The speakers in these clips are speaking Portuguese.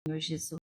Senhor Jesus.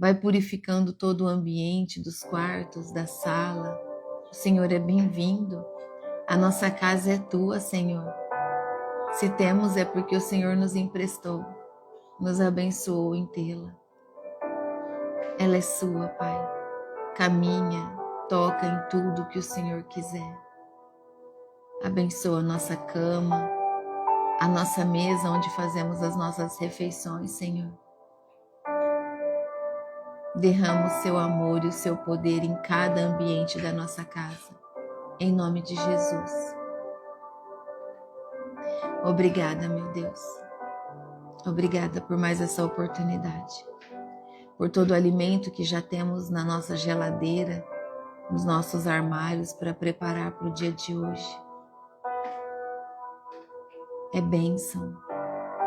Vai purificando todo o ambiente dos quartos, da sala. O Senhor é bem-vindo. A nossa casa é tua, Senhor. Se temos é porque o Senhor nos emprestou, nos abençoou em tê-la. Ela é sua, Pai. Caminha, toca em tudo que o Senhor quiser. Abençoa a nossa cama, a nossa mesa onde fazemos as nossas refeições, Senhor. Derrama o seu amor e o seu poder em cada ambiente da nossa casa. Em nome de Jesus. Obrigada, meu Deus. Obrigada por mais essa oportunidade. Por todo o alimento que já temos na nossa geladeira, nos nossos armários para preparar para o dia de hoje. É bênção.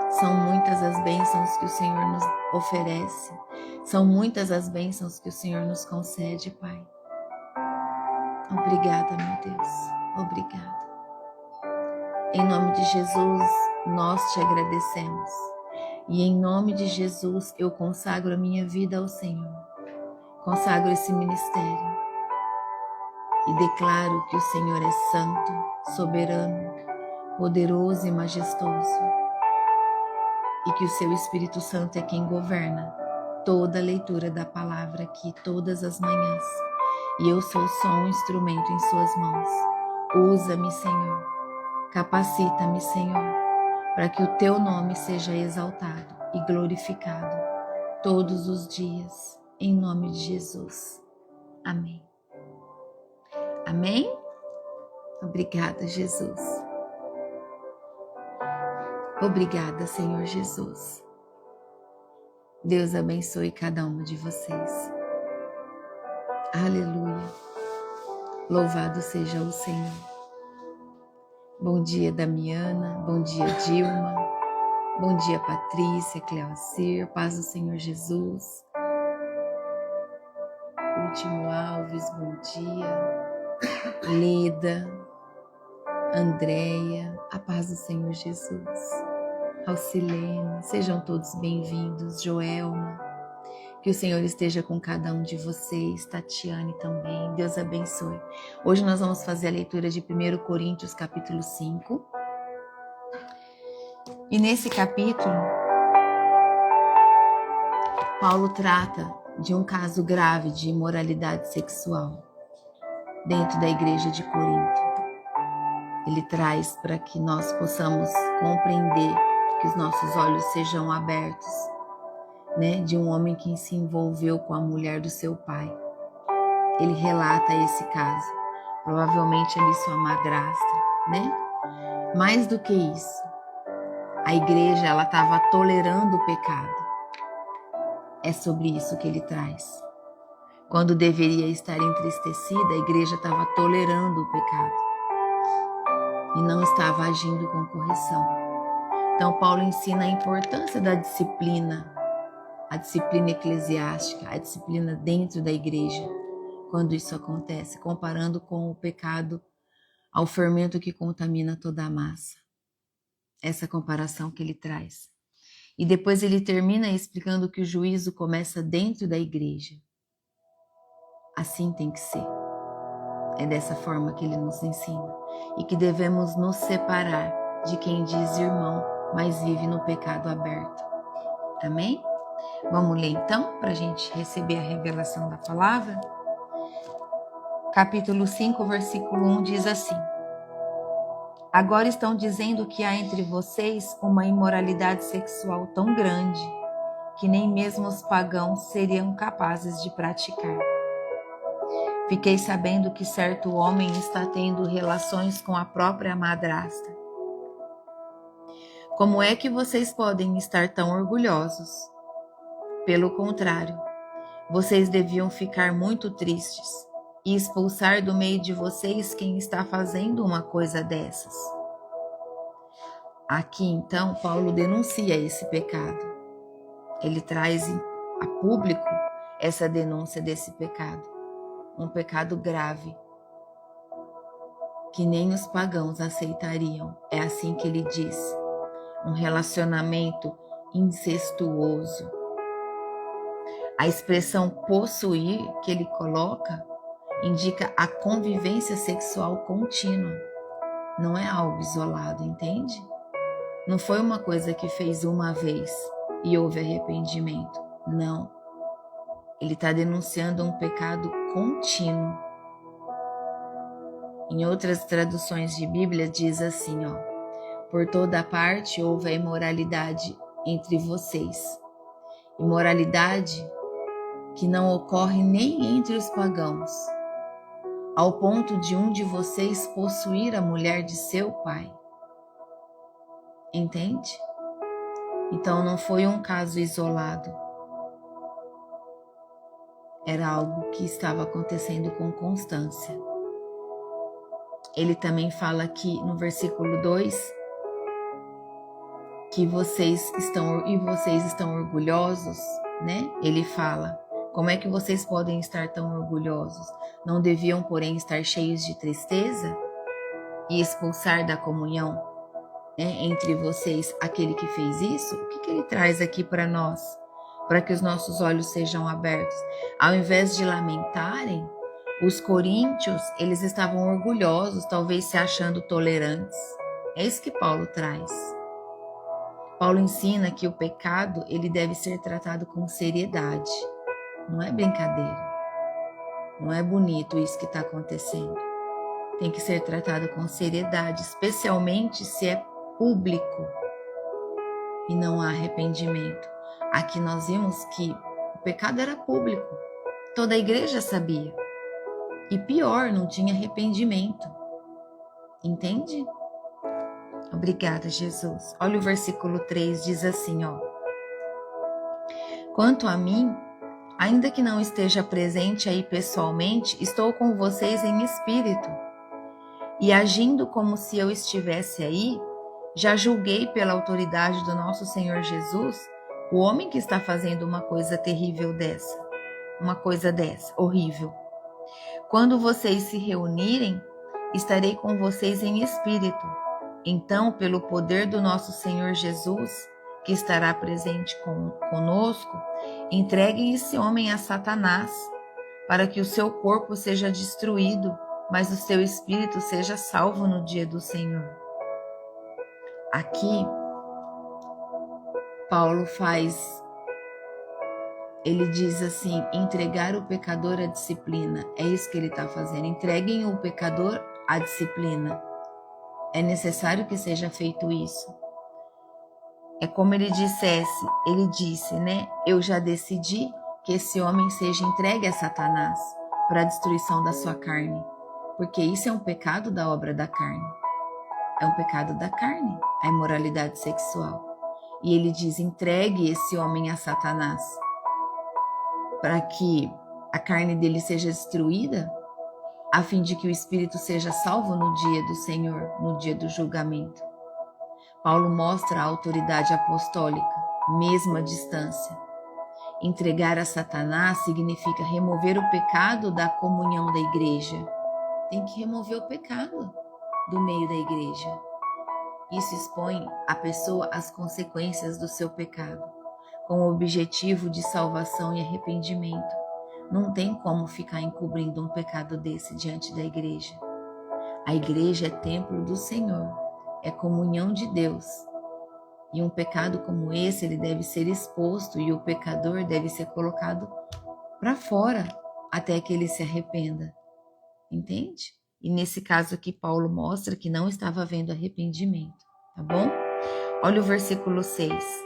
São muitas as bênçãos que o Senhor nos oferece. São muitas as bênçãos que o Senhor nos concede, Pai. Obrigada, meu Deus. Obrigada. Em nome de Jesus, nós te agradecemos. E em nome de Jesus, eu consagro a minha vida ao Senhor. Consagro esse ministério. E declaro que o Senhor é santo, soberano, poderoso e majestoso. E que o seu Espírito Santo é quem governa toda a leitura da palavra aqui todas as manhãs. E eu sou só um instrumento em suas mãos. Usa-me, Senhor. Capacita-me, Senhor, para que o teu nome seja exaltado e glorificado todos os dias, em nome de Jesus. Amém. Amém? Obrigada, Jesus. Obrigada, Senhor Jesus. Deus abençoe cada uma de vocês. Aleluia. Louvado seja o Senhor. Bom dia, Damiana. Bom dia, Dilma. Bom dia, Patrícia, Cleocir. Paz do Senhor Jesus. Último Alves, bom dia. Leda, Andréia, a paz do Senhor Jesus. Alcilene, sejam todos bem-vindos. Joelma, que o Senhor esteja com cada um de vocês. Tatiane também, Deus abençoe. Hoje nós vamos fazer a leitura de 1 Coríntios capítulo 5. E nesse capítulo, Paulo trata de um caso grave de imoralidade sexual. dentro da igreja de Corinto. Ele traz para que nós possamos compreender, que os nossos olhos sejam abertos, né, de um homem que se envolveu com a mulher do seu pai. Ele relata esse caso, provavelmente ali sua madrasta, né? Mais do que isso, a igreja ela estava tolerando o pecado. É sobre isso que ele traz. Quando deveria estar entristecida, a igreja estava tolerando o pecado e não estava agindo com correção. Então Paulo ensina a importância da disciplina, a disciplina eclesiástica, a disciplina dentro da igreja, quando isso acontece, comparando com o pecado ao fermento que contamina toda a massa. Essa comparação que ele traz. E depois ele termina explicando que o juízo começa dentro da igreja. Assim tem que ser. É dessa forma que ele nos ensina. E que devemos nos separar de quem diz irmão, mas vive no pecado aberto. Amém? Vamos ler então, para a gente receber a revelação da palavra? Capítulo 5, versículo 1 diz assim: Agora estão dizendo que há entre vocês uma imoralidade sexual tão grande que nem mesmo os pagãos seriam capazes de praticar. Fiquei sabendo que certo homem está tendo relações com a própria madrasta. Como é que vocês podem estar tão orgulhosos? Pelo contrário, vocês deviam ficar muito tristes e expulsar do meio de vocês quem está fazendo uma coisa dessas. Aqui, então, Paulo denuncia esse pecado. Ele traz a público essa denúncia desse pecado. Um pecado grave, que nem os pagãos aceitariam. É assim que ele diz. Um relacionamento incestuoso. A expressão possuir que ele coloca indica a convivência sexual contínua. Não é algo isolado, entende? Não foi uma coisa que fez uma vez e houve arrependimento. Não. Ele está denunciando um pecado contínuo. Em outras traduções de Bíblia diz assim, por toda parte houve a imoralidade entre vocês. Imoralidade que não ocorre nem entre os pagãos, ao ponto de um de vocês possuir a mulher de seu pai. Entende? Então não foi um caso isolado. Era algo que estava acontecendo com constância. Ele também fala aqui no versículo 2 que vocês estão orgulhosos, né? Ele fala, como é que vocês podem estar tão orgulhosos? Não deviam, porém, estar cheios de tristeza e expulsar da comunhão, né, entre vocês aquele que fez isso? O que ele traz aqui para nós? Para que os nossos olhos sejam abertos. Ao invés de lamentarem, os coríntios, eles estavam orgulhosos, talvez se achando tolerantes. É isso que Paulo traz. Paulo ensina que o pecado, ele deve ser tratado com seriedade. Não é brincadeira. Não é bonito isso que está acontecendo. Tem que ser tratado com seriedade, especialmente se é público e não há arrependimento. Aqui nós vimos que o pecado era público. Toda a igreja sabia. E pior, não tinha arrependimento. Entende? Obrigada, Jesus. Olha o versículo 3, diz assim, Quanto a mim, ainda que não esteja presente aí pessoalmente, estou com vocês em espírito. E agindo como se eu estivesse aí, já julguei pela autoridade do nosso Senhor Jesus o homem que está fazendo uma coisa terrível dessa. Uma coisa dessa, horrível. Quando vocês se reunirem, estarei com vocês em espírito. Então, pelo poder do nosso Senhor Jesus, que estará presente conosco, entreguem esse homem a Satanás, para que o seu corpo seja destruído, mas o seu espírito seja salvo no dia do Senhor. Aqui, Paulo faz ele diz assim, entregar o pecador à disciplina. É isso que ele está fazendo. Entreguem o pecador à disciplina. É necessário que seja feito isso. É como ele disse, né? Eu já decidi que esse homem seja entregue a Satanás para a destruição da sua carne. Porque isso é um pecado da obra da carne. É um pecado da carne, a imoralidade sexual. E ele diz, entregue esse homem a Satanás para que a carne dele seja destruída, a fim de que o espírito seja salvo no dia do Senhor, no dia do julgamento. Paulo mostra a autoridade apostólica, mesmo à distância. Entregar a Satanás significa remover o pecado da comunhão da igreja. Tem que remover o pecado do meio da igreja. Isso expõe a pessoa às consequências do seu pecado, com o objetivo de salvação e arrependimento. Não tem como ficar encobrindo um pecado desse diante da igreja. A igreja é templo do Senhor, é comunhão de Deus. E um pecado como esse, ele deve ser exposto e o pecador deve ser colocado para fora até que ele se arrependa. Entende? E nesse caso aqui, Paulo mostra que não estava havendo arrependimento, tá bom? Olha o versículo 6.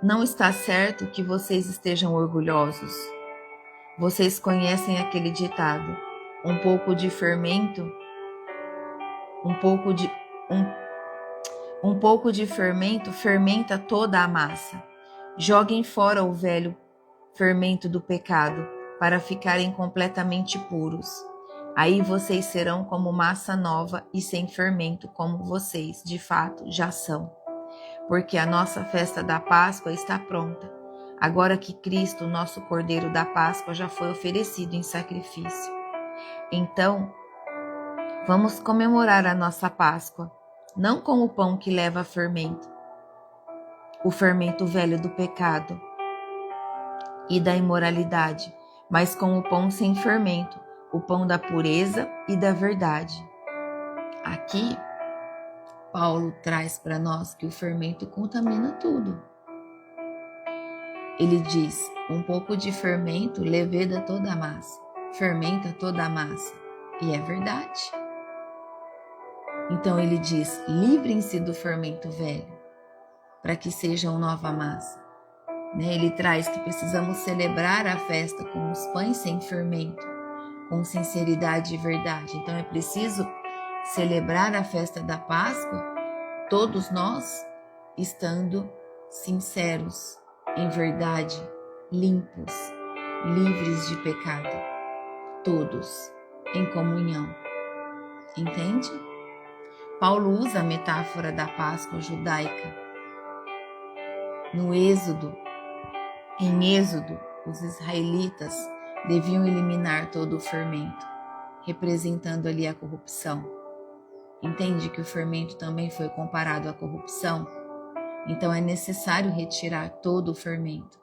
Não está certo que vocês estejam orgulhosos. Vocês conhecem aquele ditado: um pouco de fermento fermenta toda a massa. Joguem fora o velho fermento do pecado para ficarem completamente puros. Aí vocês serão como massa nova e sem fermento, como vocês, de fato, já são. Porque a nossa festa da Páscoa está pronta, agora que Cristo, nosso Cordeiro da Páscoa, já foi oferecido em sacrifício. Então, vamos comemorar a nossa Páscoa, não com o pão que leva fermento, o fermento velho do pecado e da imoralidade, mas com o pão sem fermento, o pão da pureza e da verdade. Aqui, Paulo traz para nós que o fermento contamina tudo. Ele diz, um pouco de fermento leveda toda a massa, fermenta toda a massa. E é verdade. Então ele diz, livrem-se do fermento velho, para que sejam nova massa. Ele traz que precisamos celebrar a festa com os pães sem fermento, com sinceridade e verdade. Então é preciso celebrar a festa da Páscoa, todos nós estando sinceros, em verdade, limpos, livres de pecado, todos em comunhão. Entende? Paulo usa a metáfora da Páscoa judaica. Em Êxodo, os israelitas deviam eliminar todo o fermento, representando ali a corrupção. Entende que o fermento também foi comparado à corrupção? Então é necessário retirar todo o fermento.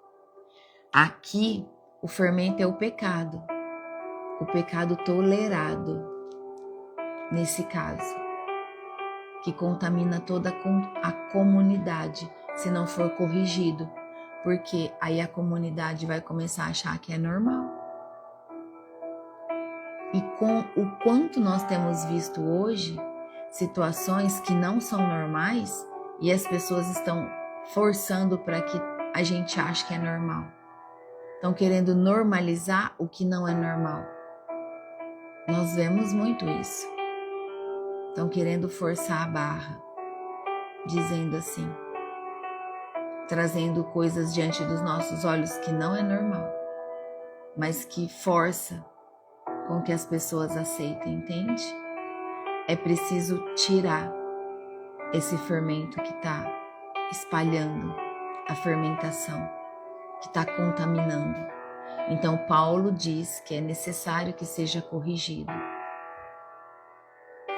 Aqui, o fermento é o pecado tolerado, nesse caso, que contamina toda a comunidade, se não for corrigido, porque aí a comunidade vai começar a achar que é normal. E com o quanto nós temos visto hoje, situações que não são normais, e as pessoas estão forçando para que a gente ache que é normal. Estão querendo normalizar o que não é normal. Nós vemos muito isso. Estão querendo forçar a barra, dizendo assim, trazendo coisas diante dos nossos olhos que não é normal, mas que força com que as pessoas aceitem, entende? É preciso tirar esse fermento que está espalhando a fermentação, que está contaminando. Então Paulo diz que é necessário que seja corrigido.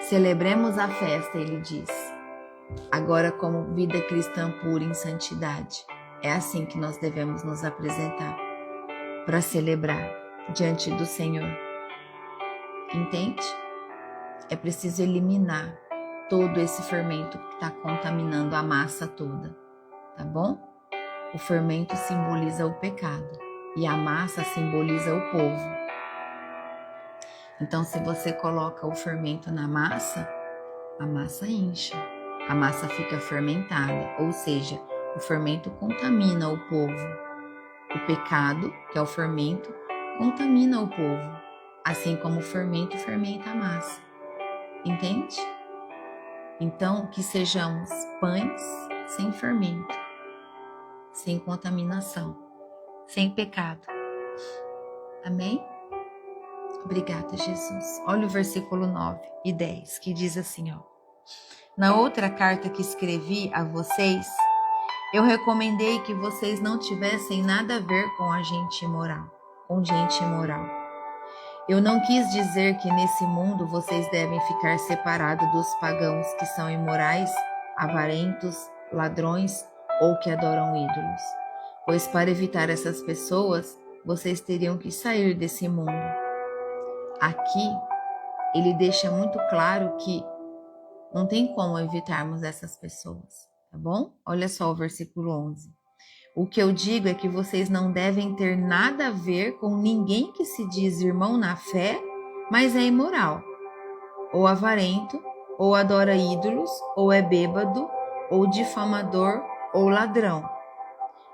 Celebremos a festa, ele diz, agora como vida cristã pura em santidade. É assim que nós devemos nos apresentar para celebrar diante do Senhor. Entende? É preciso eliminar todo esse fermento que está contaminando a massa toda, tá bom? o fermento simboliza o pecado e a massa simboliza o povo. Então, se você coloca o fermento na massa, a massa incha, a massa fica fermentada, ou seja, o fermento contamina o povo. O pecado, que é o fermento, contamina o povo, assim como o fermento fermenta a massa. Entende? Então, que sejamos pães sem fermento, sem contaminação, sem pecado. Amém? Obrigada, Jesus. Olha o versículo 9 e 10, que diz assim, ó. Na outra carta que escrevi a vocês, eu recomendei que vocês não tivessem nada a ver com gente imoral. Eu não quis dizer que nesse mundo vocês devem ficar separados dos pagãos que são imorais, avarentos, ladrões ou que adoram ídolos. Pois para evitar essas pessoas, vocês teriam que sair desse mundo. Aqui, ele deixa muito claro que não tem como evitarmos essas pessoas, tá bom? Olha só o versículo 11. O que eu digo é que vocês não devem ter nada a ver com ninguém que se diz irmão na fé, mas é imoral, ou avarento, ou adora ídolos, ou é bêbado, ou difamador, ou ladrão.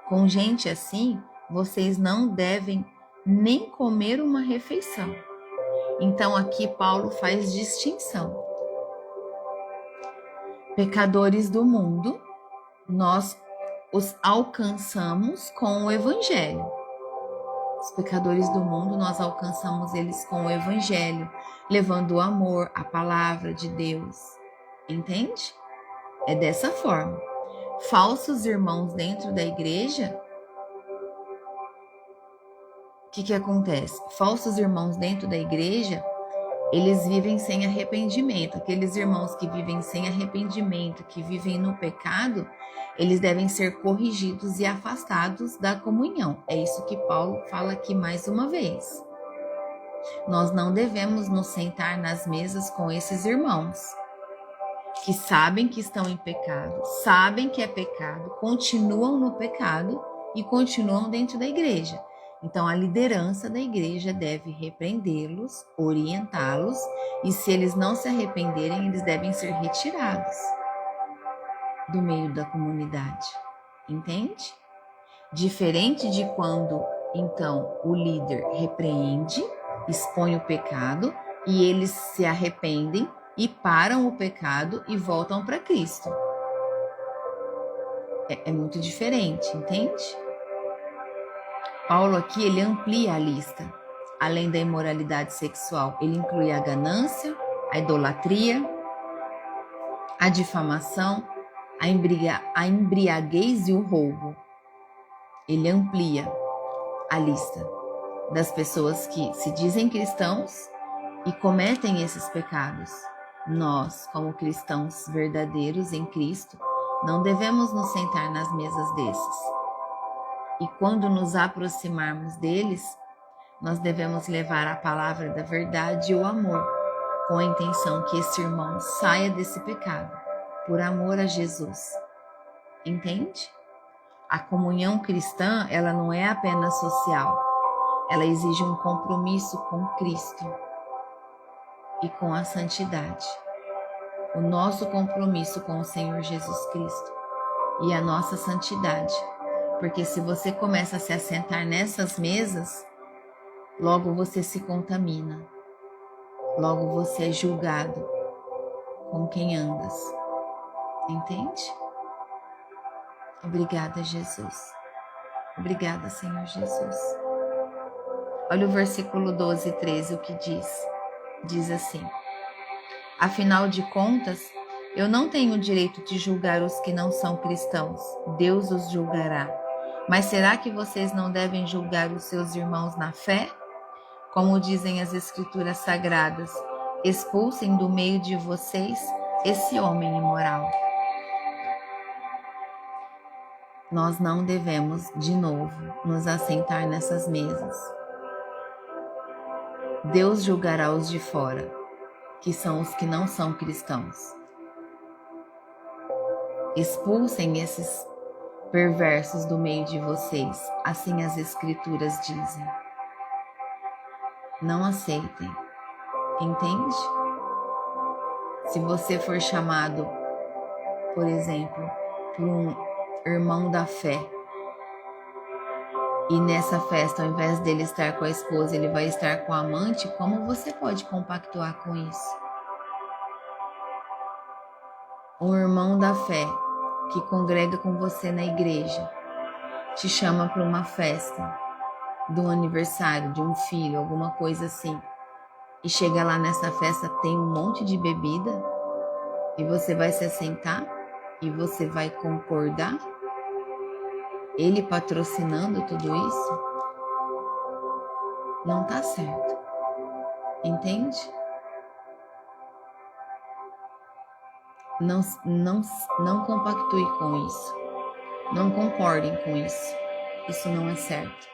Com gente assim, vocês não devem nem comer uma refeição. Então aqui Paulo faz distinção. Pecadores do mundo, nós os alcançamos com o Evangelho. Os pecadores do mundo, nós alcançamos eles com o Evangelho, levando o amor, a palavra de Deus. Entende? É dessa forma. Falsos irmãos dentro da igreja, o que acontece? Falsos irmãos dentro da igreja, eles vivem sem arrependimento. Aqueles irmãos que vivem sem arrependimento, que vivem no pecado, eles devem ser corrigidos e afastados da comunhão. É isso que Paulo fala aqui mais uma vez. Nós não devemos nos sentar nas mesas com esses irmãos que sabem que estão em pecado, sabem que é pecado, continuam no pecado e continuam dentro da igreja. Então, a liderança da igreja deve repreendê-los, orientá-los, e se eles não se arrependerem, eles devem ser retirados do meio da comunidade. Entende? Diferente de quando, então, o líder repreende, expõe o pecado, e eles se arrependem e param o pecado e voltam para Cristo. É muito diferente, entende? Paulo aqui, ele amplia a lista. Além da imoralidade sexual, ele inclui a ganância, a idolatria, a difamação, a embriaguez e o roubo. Ele amplia a lista das pessoas que se dizem cristãos e cometem esses pecados. Nós, como cristãos verdadeiros em Cristo, não devemos nos sentar nas mesas desses. E quando nos aproximarmos deles, nós devemos levar a palavra da verdade e o amor, com a intenção que esse irmão saia desse pecado, por amor a Jesus. Entende? A comunhão cristã, ela não é apenas social, ela exige um compromisso com Cristo e com a santidade. O nosso compromisso com o Senhor Jesus Cristo e a nossa santidade. Porque se você começa a se assentar nessas mesas, logo você se contamina. Logo você é julgado com quem andas. Entende? Obrigada, Jesus. Obrigada, Senhor Jesus. Olha o versículo 12 e 13, o que diz. Diz assim: afinal de contas, eu não tenho o direito de julgar os que não são cristãos. Deus os julgará. Mas será que vocês não devem julgar os seus irmãos na fé? Como dizem as Escrituras Sagradas, expulsem do meio de vocês esse homem imoral. Nós não devemos, de novo, nos assentar nessas mesas. Deus julgará os de fora, que são os que não são cristãos. Expulsem esses perversos do meio de vocês, assim as Escrituras dizem. Não aceitem, entende? Se você for chamado, por exemplo, por um irmão da fé, e nessa festa, ao invés dele estar com a esposa, ele vai estar com a amante, como você pode compactuar com isso? Um irmão da fé que congrega com você na igreja te chama para uma festa, de um aniversário, de um filho, alguma coisa assim, e chega lá nessa festa, tem um monte de bebida, e você vai se assentar e você vai concordar? Ele patrocinando tudo isso? Não tá certo. Entende? Não compactue com isso. Não concordem com isso. Isso não é certo.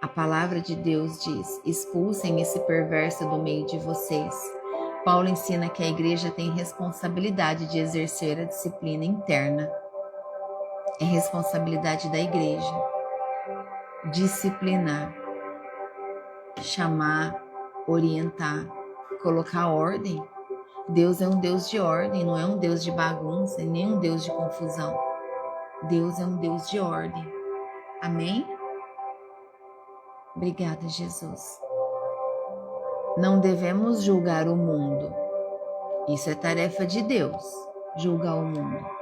A palavra de Deus diz: expulsem esse perverso do meio de vocês. Paulo ensina que a igreja tem responsabilidade de exercer a disciplina interna. É responsabilidade da igreja disciplinar, chamar, orientar, colocar ordem. Deus é um Deus de ordem, não é um Deus de bagunça, nem um Deus de confusão. Deus é um Deus de ordem. Amém? Obrigada, Jesus. Não devemos julgar o mundo. Isso é tarefa de Deus, julgar o mundo.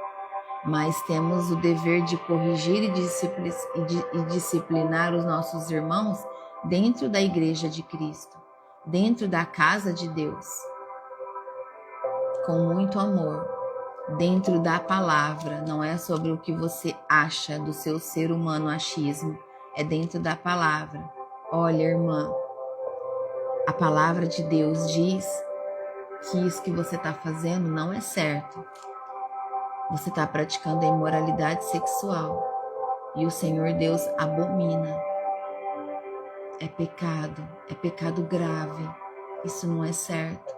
Mas temos o dever de corrigir e disciplinar os nossos irmãos dentro da igreja de Cristo, dentro da casa de Deus, com muito amor, dentro da palavra. Não é sobre o que você acha do seu ser humano achismo, é dentro da palavra. Olha, irmã, a palavra de Deus diz que isso que você está fazendo não é certo. Você está praticando a imoralidade sexual e o Senhor Deus abomina. É pecado grave. Isso não é certo.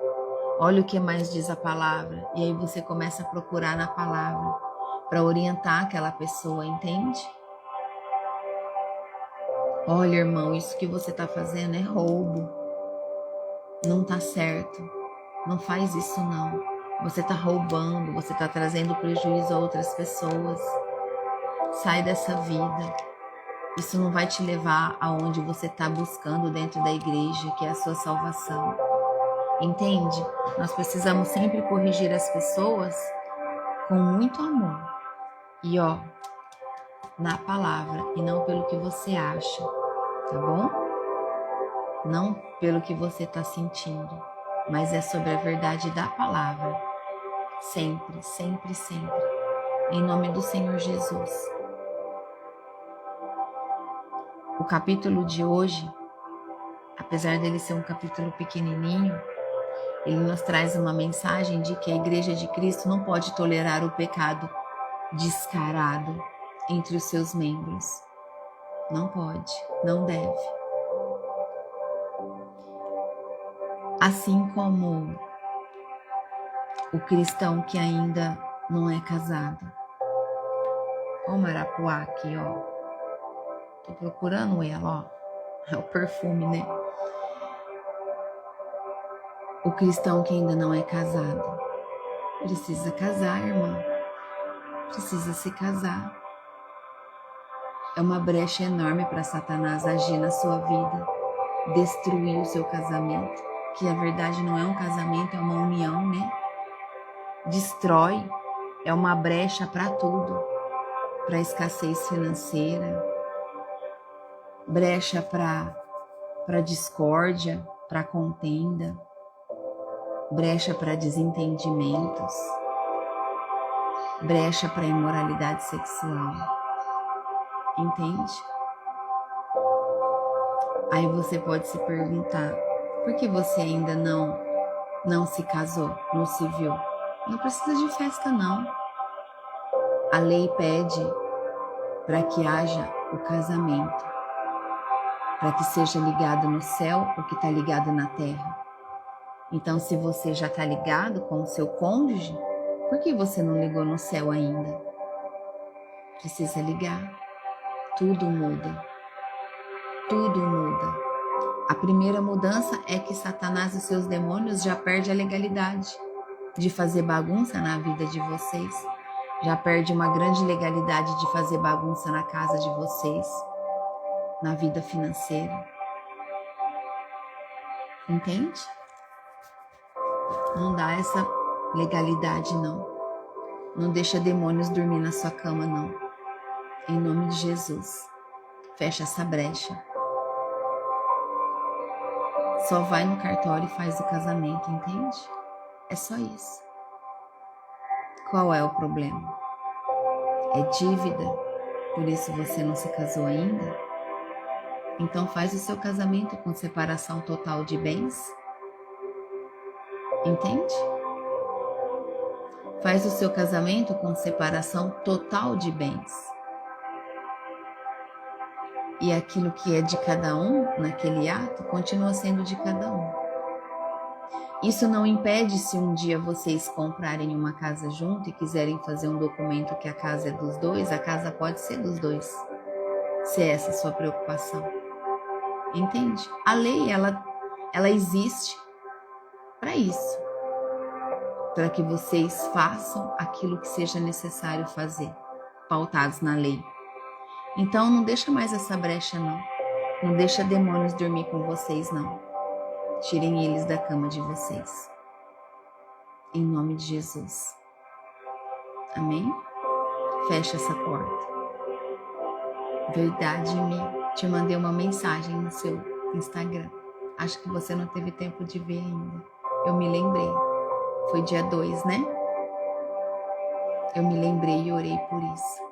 Olha o que mais diz a palavra. E aí você começa a procurar na palavra para orientar aquela pessoa, entende? Olha, irmão, isso que você está fazendo é roubo. Não está certo. Não faz isso não. Você está roubando, você está trazendo prejuízo a outras pessoas. Sai dessa vida. Isso não vai te levar aonde você está buscando dentro da igreja, que é a sua salvação. Entende? Nós precisamos sempre corrigir as pessoas com muito amor. E na palavra, e não pelo que você acha, tá bom? Não pelo que você está sentindo, mas é sobre a verdade da palavra. Sempre, sempre, sempre. Em nome do Senhor Jesus. O capítulo de hoje, apesar dele ser um capítulo pequenininho, ele nos traz uma mensagem de que a Igreja de Cristo não pode tolerar o pecado descarado entre os seus membros. Não pode, não deve. Assim como o cristão que ainda não é casado. Ó o Marapuá aqui, Tô procurando ela, É o perfume, né? O cristão que ainda não é casado. Precisa casar, irmã. Precisa se casar. É uma brecha enorme para Satanás agir na sua vida. Destruir o seu casamento. Que a verdade não é um casamento, é uma união, né? Destrói. É uma brecha para tudo. Para escassez financeira. Brecha para discórdia, para contenda. Brecha para desentendimentos. Brecha para imoralidade sexual. Entende? Aí você pode se perguntar, por que você ainda não se casou no civil? Não precisa de festa, não. A lei pede para que haja o casamento, para que seja ligado no céu o que está ligado na terra. Então, se você já está ligado com o seu cônjuge, por que você não ligou no céu ainda? Precisa ligar. Tudo muda. Tudo muda. A primeira mudança é que Satanás e seus demônios já perdem a legalidade de fazer bagunça na vida de vocês. Já perde uma grande legalidade de fazer bagunça na casa de vocês, na vida financeira. Entende? Não dá essa legalidade, não. Não deixa demônios dormir na sua cama, não. Em nome de Jesus. Fecha essa brecha. Só vai no cartório e faz o casamento, entende? É só isso. Qual é o problema? É dívida? Por isso você não se casou ainda? Então faz o seu casamento com separação total de bens. Entende? Faz o seu casamento com separação total de bens. E aquilo que é de cada um naquele ato continua sendo de cada um. Isso não impede se um dia vocês comprarem uma casa junto e quiserem fazer um documento que a casa é dos dois, a casa pode ser dos dois. Se é essa a sua preocupação. Entende? A lei, ela existe para isso. Para que vocês façam aquilo que seja necessário fazer, pautados na lei. Então não deixa mais essa brecha, não. Não deixa demônios dormir com vocês, não. Tirem eles da cama de vocês. Em nome de Jesus. Amém? Fecha essa porta. Verdade, Mi. Te mandei uma mensagem no seu Instagram. Acho que você não teve tempo de ver ainda. Eu me lembrei. Foi dia 2, né? Eu me lembrei e orei por isso.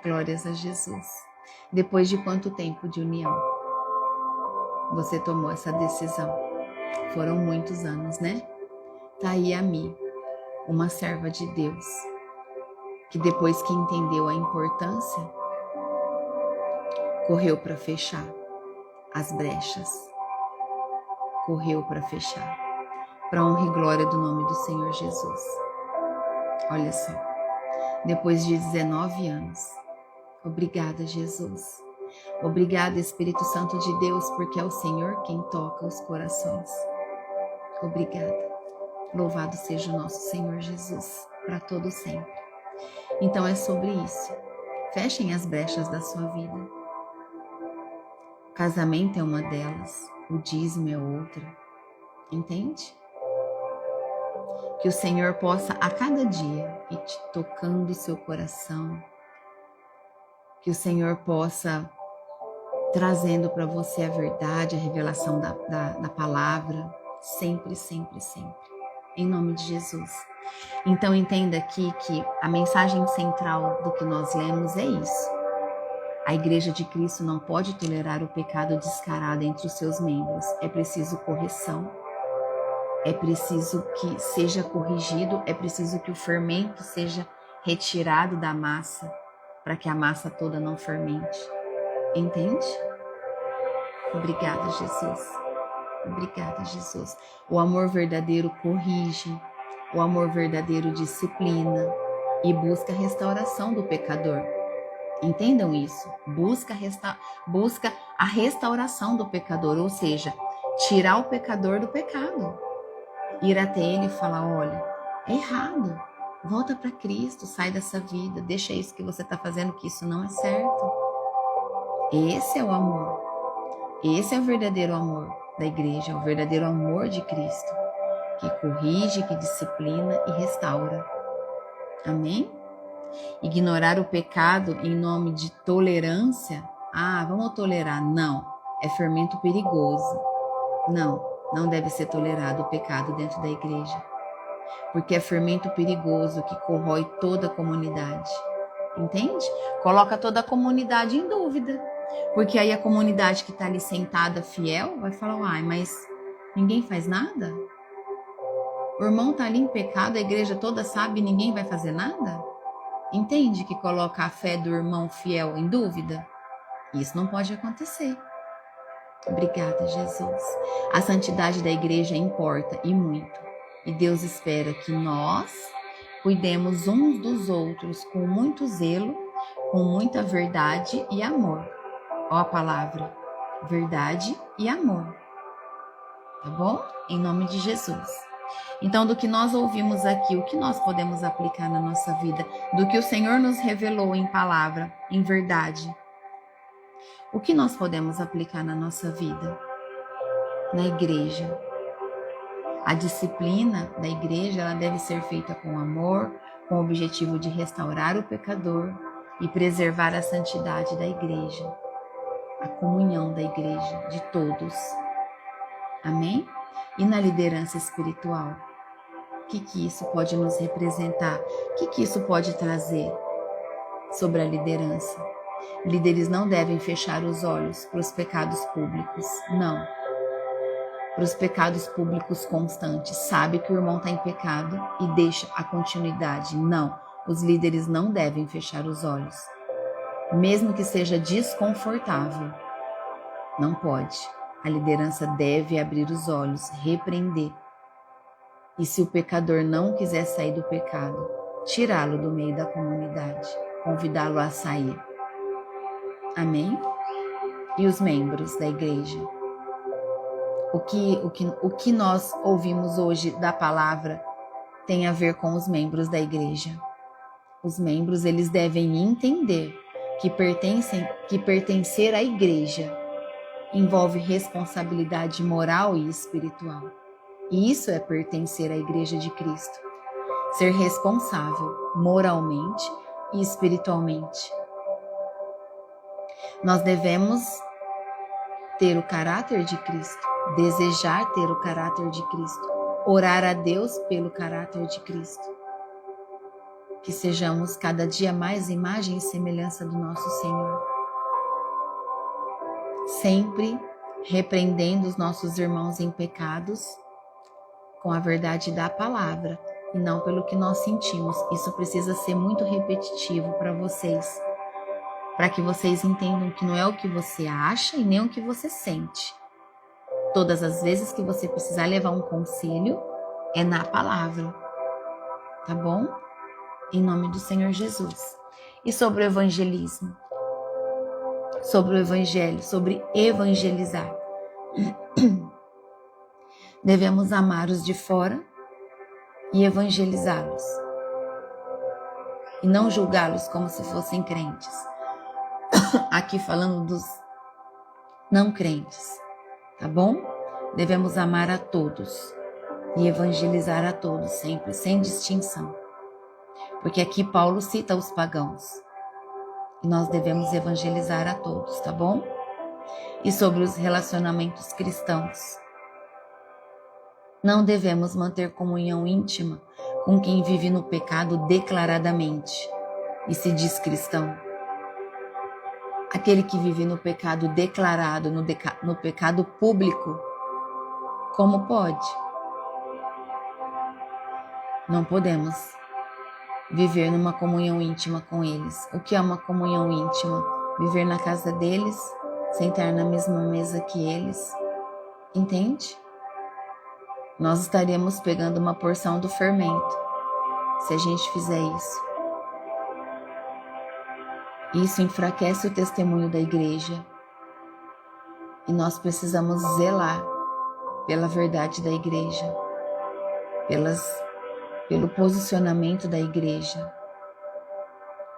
Glórias a Jesus. Depois de quanto tempo de união você tomou essa decisão? Foram muitos anos, né? Tá aí a Mi, uma serva de Deus, que depois que entendeu a importância, correu para fechar as brechas. Correu para fechar. Para honra e glória do nome do Senhor Jesus. Olha só, depois de 19 anos, obrigada, Jesus. Obrigada, Espírito Santo de Deus, porque é o Senhor quem toca os corações. Obrigada. Louvado seja o nosso Senhor Jesus, para todo sempre. Então é sobre isso. Fechem as brechas da sua vida. O casamento é uma delas, o dízimo é outra. Entende? Que o Senhor possa a cada dia ir te tocando o seu coração. Que o Senhor possa trazendo para você a verdade, a revelação da palavra. Sempre, sempre, sempre. Em nome de Jesus. Então entenda aqui que a mensagem central do que nós lemos é isso. A Igreja de Cristo não pode tolerar o pecado descarado entre os seus membros. É preciso correção. É preciso que seja corrigido. É preciso que o fermento seja retirado da massa, para que a massa toda não fermente. Entende? Obrigada, Jesus. Obrigada, Jesus. O amor verdadeiro corrige, o amor verdadeiro disciplina e busca a restauração do pecador. Entendam isso. Busca a restauração do pecador, ou seja, tirar o pecador do pecado. Ir até ele e falar, olha, é errado. Volta para Cristo, sai dessa vida, deixa isso que você está fazendo, que isso não é certo. Esse é o amor. Esse é o verdadeiro amor da igreja, o verdadeiro amor de Cristo, que corrige, que disciplina e restaura. Amém? Ignorar o pecado em nome de tolerância, vamos tolerar. Não, é fermento perigoso. Não deve ser tolerado o pecado dentro da igreja, porque é fermento perigoso que corrói toda a comunidade. Entende? Coloca toda a comunidade em dúvida. Porque aí a comunidade que está ali sentada fiel vai falar, mas ninguém faz nada? O irmão está ali em pecado, a igreja toda sabe e ninguém vai fazer nada? Entende que coloca a fé do irmão fiel em dúvida? Isso não pode acontecer. Obrigada, Jesus. A santidade da igreja importa e muito. E Deus espera que nós cuidemos uns dos outros com muito zelo, com muita verdade e amor. Ó a palavra, verdade e amor. Tá bom? Em nome de Jesus. Então, do que nós ouvimos aqui, o que nós podemos aplicar na nossa vida? Do que o Senhor nos revelou em palavra, em verdade. O que nós podemos aplicar na nossa vida? Na igreja. A disciplina da igreja, ela deve ser feita com amor, com o objetivo de restaurar o pecador e preservar a santidade da igreja, a comunhão da igreja, de todos. Amém? E na liderança espiritual? O que isso pode nos representar? O que isso pode trazer sobre a liderança? Líderes não devem fechar os olhos para os pecados públicos, não. Para os pecados públicos constantes. Sabe que o irmão está em pecado e deixa a continuidade. Não, os líderes não devem fechar os olhos. Mesmo que seja desconfortável, não pode. A liderança deve abrir os olhos, repreender. E se o pecador não quiser sair do pecado, tirá-lo do meio da comunidade, convidá-lo a sair. Amém? E os membros da igreja? O que nós ouvimos hoje da palavra tem a ver com os membros da igreja. Os membros, eles devem entender que pertencer à igreja envolve responsabilidade moral e espiritual. E isso é pertencer à igreja de Cristo. Ser responsável moralmente e espiritualmente. Nós devemos ter o caráter de Cristo, desejar ter o caráter de Cristo, orar a Deus pelo caráter de Cristo. Que sejamos cada dia mais imagem e semelhança do nosso Senhor. Sempre repreendendo os nossos irmãos em pecados com a verdade da palavra e não pelo que nós sentimos. Isso precisa ser muito repetitivo para vocês, para que vocês entendam que não é o que você acha e nem o que você sente. Todas as vezes que você precisar levar um conselho, é na palavra, tá bom? Em nome do Senhor Jesus. E sobre o evangelismo? Sobre o evangelho, sobre evangelizar. Devemos amar os de fora e evangelizá-los. E não julgá-los como se fossem crentes. Aqui falando dos não crentes, tá bom? Devemos amar a todos e evangelizar a todos sempre, sem distinção. Porque aqui Paulo cita os pagãos. E nós devemos evangelizar a todos, tá bom? E sobre os relacionamentos cristãos. Não devemos manter comunhão íntima com quem vive no pecado declaradamente e se diz cristão. Aquele que vive no pecado declarado, no pecado público, como pode? Não podemos viver numa comunhão íntima com eles. O que é uma comunhão íntima? Viver na casa deles, sentar na mesma mesa que eles. Entende? Nós estaremos pegando uma porção do fermento, se a gente fizer isso. Isso enfraquece o testemunho da igreja. E nós precisamos zelar pela verdade da igreja, pelo posicionamento da igreja,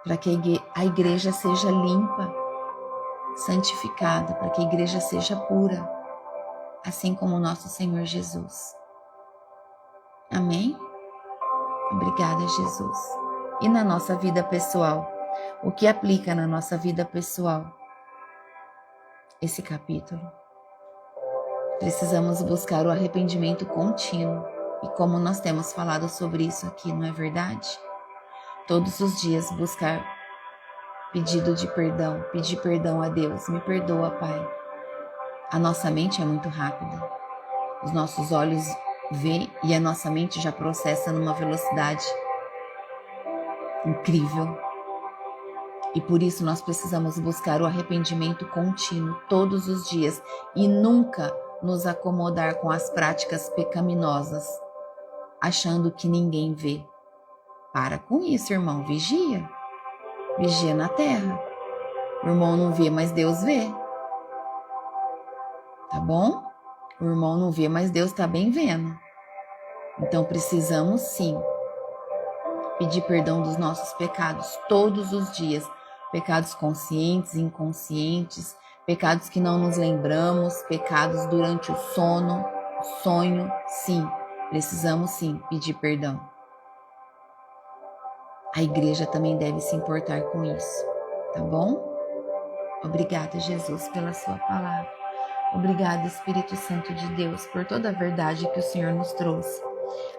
para que a igreja seja limpa, santificada, para que a igreja seja pura, assim como o nosso Senhor Jesus. Amém? Obrigada, Jesus. E na nossa vida pessoal? O que aplica na nossa vida pessoal? Esse capítulo. Precisamos buscar o arrependimento contínuo. E como nós temos falado sobre isso aqui, não é verdade? Todos os dias buscar pedido de perdão, pedir perdão a Deus. Me perdoa, Pai. A nossa mente é muito rápida. Os nossos olhos vê e a nossa mente já processa numa velocidade incrível. E por isso nós precisamos buscar o arrependimento contínuo todos os dias e nunca nos acomodar com as práticas pecaminosas, achando que ninguém vê. Para com isso, irmão, vigia. Vigia na terra. O irmão não vê, mas Deus vê. Tá bom? O irmão não vê, mas Deus tá bem vendo. Então precisamos sim pedir perdão dos nossos pecados todos os dias. Pecados conscientes, inconscientes, pecados que não nos lembramos, pecados durante o sono, sonho. Sim, precisamos sim pedir perdão. A igreja também deve se importar com isso, tá bom? Obrigada, Jesus, pela sua palavra. Obrigada, Espírito Santo de Deus, por toda a verdade que o Senhor nos trouxe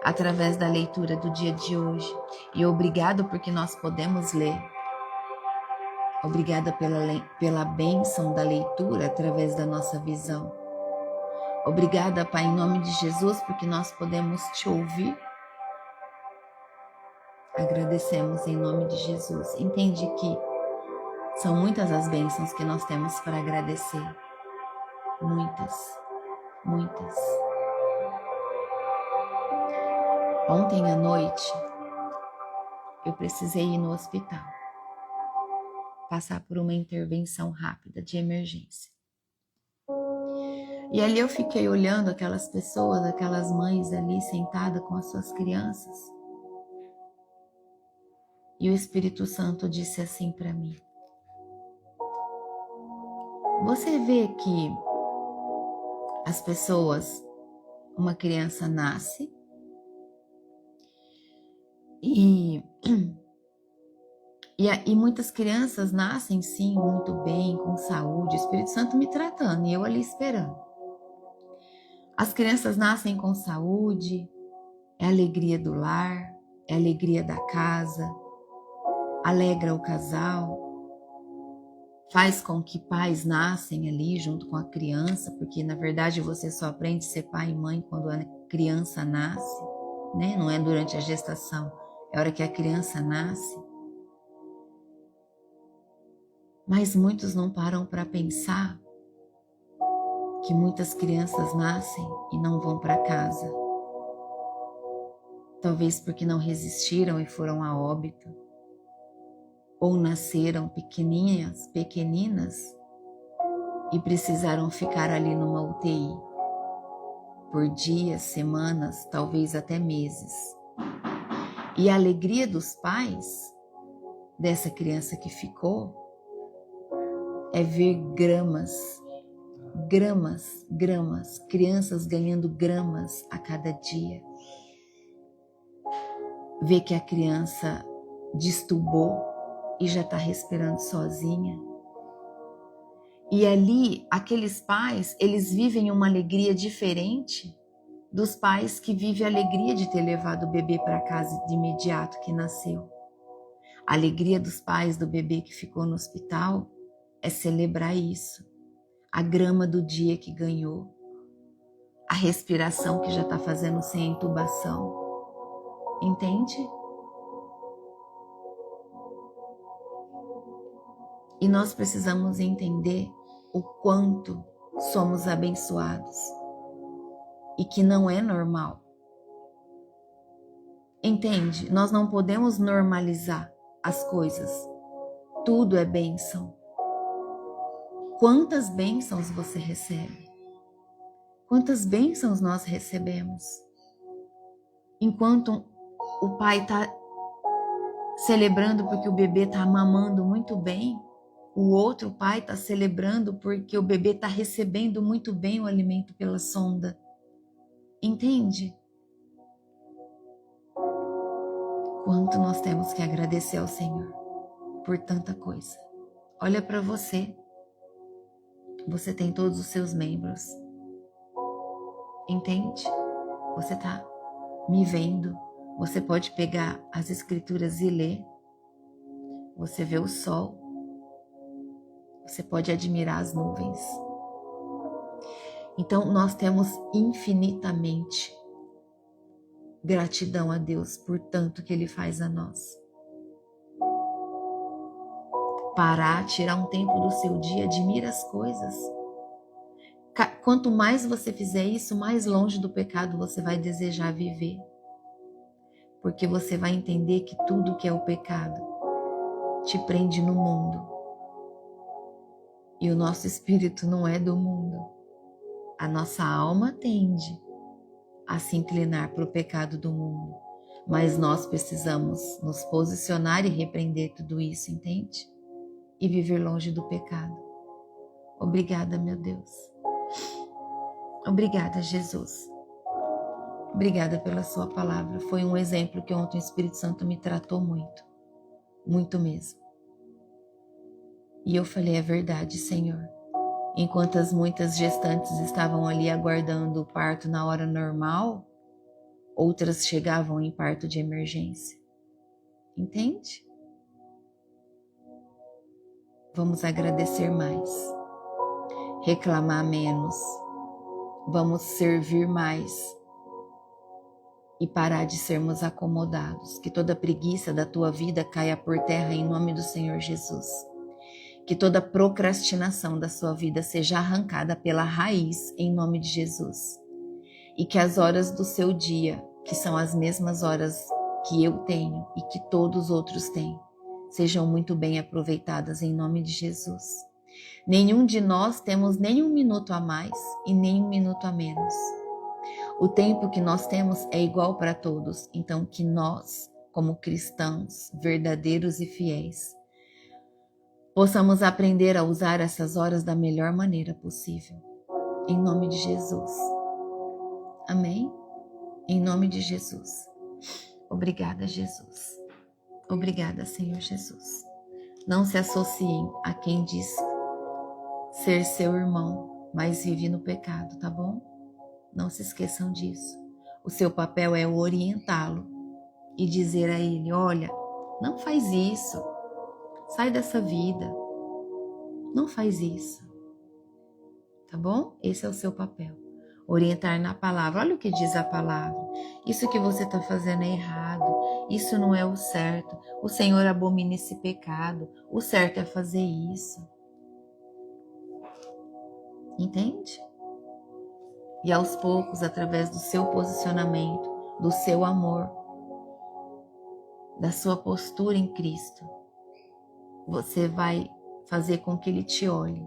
através da leitura do dia de hoje. E obrigado porque nós podemos ler. Obrigada pela bênção da leitura através da nossa visão. Obrigada, Pai, em nome de Jesus, porque nós podemos te ouvir. Agradecemos em nome de Jesus. Entende que são muitas as bênçãos que nós temos para agradecer. Muitas, muitas. Ontem à noite, eu precisei ir no hospital, passar por uma intervenção rápida de emergência. E ali eu fiquei olhando aquelas pessoas, aquelas mães ali sentadas com as suas crianças. E o Espírito Santo disse assim para mim: você vê que as pessoas, uma criança nasce e muitas crianças nascem sim muito bem, com saúde, o Espírito Santo me tratando e eu ali esperando. As crianças nascem com saúde, é a alegria do lar, é a alegria da casa, alegra o casal, faz com que pais nascem ali junto com a criança, porque na verdade você só aprende a ser pai e mãe quando a criança nasce, né? Não é durante a gestação, é a hora que a criança nasce. Mas muitos não param para pensar que muitas crianças nascem e não vão para casa. Talvez porque não resistiram e foram a óbito. Ou nasceram pequeninas e precisaram ficar ali numa UTI por dias, semanas, talvez até meses. E a alegria dos pais dessa criança que ficou é ver gramas, crianças ganhando gramas a cada dia. Ver que a criança destubou e já está respirando sozinha. E ali, aqueles pais, eles vivem uma alegria diferente dos pais que vivem a alegria de ter levado o bebê para casa de imediato que nasceu. A alegria dos pais do bebê que ficou no hospital é celebrar isso. A grama do dia que ganhou. A respiração que já está fazendo sem intubação. Entende? E nós precisamos entender o quanto somos abençoados e que não é normal. Entende? Nós não podemos normalizar as coisas. Tudo é bênção. Quantas bênçãos você recebe? Quantas bênçãos nós recebemos? Enquanto o pai está celebrando porque o bebê está mamando muito bem, o outro pai está celebrando porque o bebê está recebendo muito bem o alimento pela sonda. Entende? Quanto nós temos que agradecer ao Senhor por tanta coisa. Olha para você. Você tem todos os seus membros. Entende? Você está me vendo. Você pode pegar as escrituras e ler. Você vê o sol. Você pode admirar as nuvens. Então, nós temos infinitamente gratidão a Deus por tanto que Ele faz a nós. Parar, tirar um tempo do seu dia, admira as coisas. Quanto mais você fizer isso, mais longe do pecado você vai desejar viver. Porque você vai entender que tudo que é o pecado te prende no mundo. E o nosso espírito não é do mundo. A nossa alma tende a se inclinar para o pecado do mundo. Mas nós precisamos nos posicionar e repreender tudo isso, entende? E viver longe do pecado. Obrigada, meu Deus. Obrigada, Jesus. Obrigada pela sua palavra. Foi um exemplo que ontem o Espírito Santo me tratou muito. Muito mesmo. E eu falei, é verdade, Senhor. Enquanto muitas gestantes estavam ali aguardando o parto na hora normal, outras chegavam em parto de emergência. Entende? Vamos agradecer mais. Reclamar menos. Vamos servir mais. E parar de sermos acomodados. Que toda preguiça da tua vida caia por terra em nome do Senhor Jesus. Que toda procrastinação da sua vida seja arrancada pela raiz em nome de Jesus. E que as horas do seu dia, que são as mesmas horas que eu tenho e que todos os outros têm, sejam muito bem aproveitadas em nome de Jesus. Nenhum de nós temos nem um minuto a mais e nem um minuto a menos. O tempo que nós temos é igual para todos, então que nós, como cristãos verdadeiros e fiéis, possamos aprender a usar essas horas da melhor maneira possível. Em nome de Jesus. Amém? Em nome de Jesus. Obrigada, Jesus. Obrigada, Senhor Jesus. Não se associem a quem diz ser seu irmão, mas vive no pecado, tá bom? Não se esqueçam disso. O seu papel é orientá-lo e dizer a ele, olha, não faz isso. Sai dessa vida. Não faz isso. Tá bom? Esse é o seu papel. Orientar na palavra. Olha o que diz a palavra. Isso que você está fazendo é errado. Isso não é o certo. O Senhor abomina esse pecado. O certo é fazer isso. Entende? E aos poucos, através do seu posicionamento, do seu amor, da sua postura em Cristo, você vai fazer com que Ele te olhe.